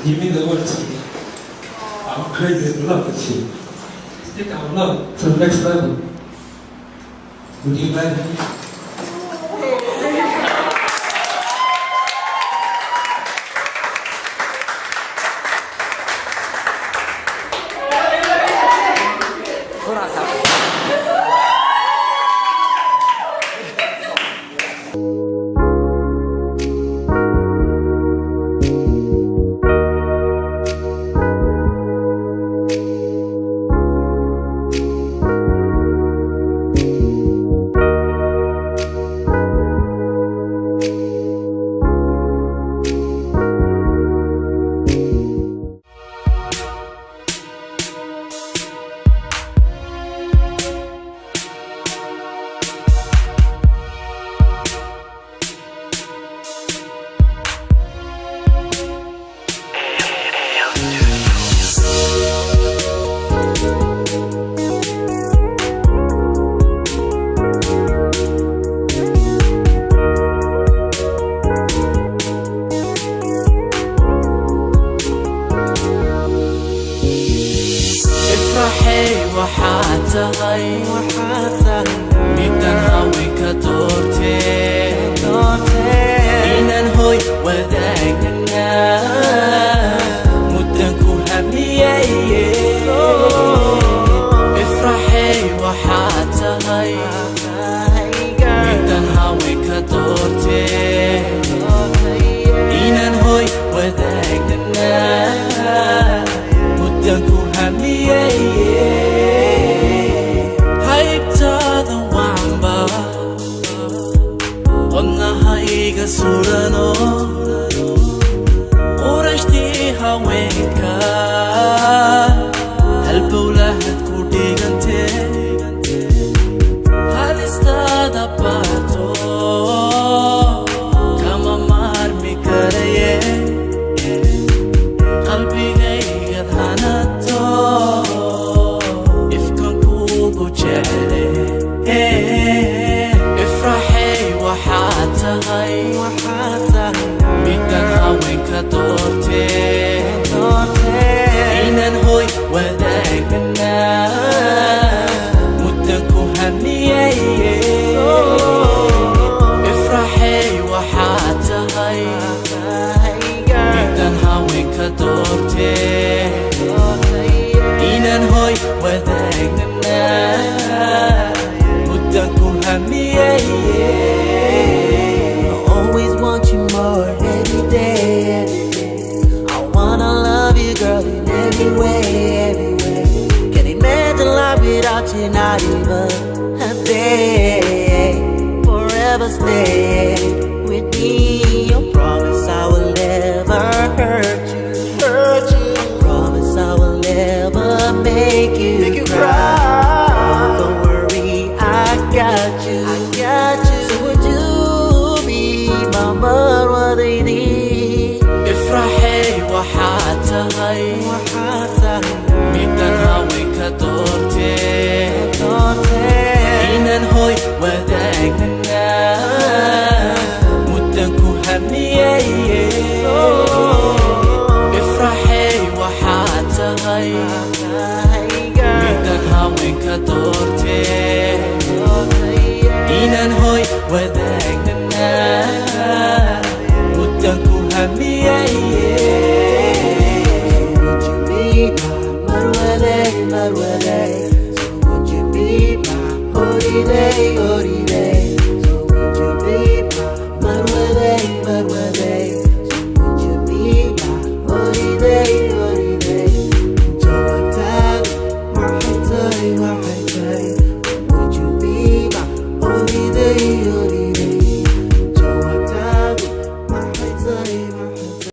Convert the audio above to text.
You mean the word I'm crazy in love with you. Take our love to the next level. Would you like it? وحاتهاي ميدان هاوي كدورتي إنان هوي وذاقنا مدنكو هميي افرحي وحاتهاي ميدان هاوي كدورتي إنان هوي وذاقنا مدنكو هميي Surano Orashti haweka Halbulahat kudigante Halistada pato Kama marmi karaye Qalbi gayad hanato Ifkan kubu chale Ifrahi وحاتهاي ميدان هاوي كدورتي إنان هوي وذاقنا مدنكو هميي افرحي وحاتهاي ميدان هاوي كدورتي إنان هوي وذاقنا مدنكو هميي Every day, I wanna love you, girl, in every way, Can't imagine life without you, not even a day. Forever stay with me. I promise I will never hurt you. Promise I will never make you cry. Don't worry, I got you. So would you be my mother? افرحي وحاتهاي ميدان هاوي كدورتي إنان هوي وذاقنا مدنكو هميي افرحي وحاتهاي ميدان هاوي كدورتي إنان هوي وذاقنا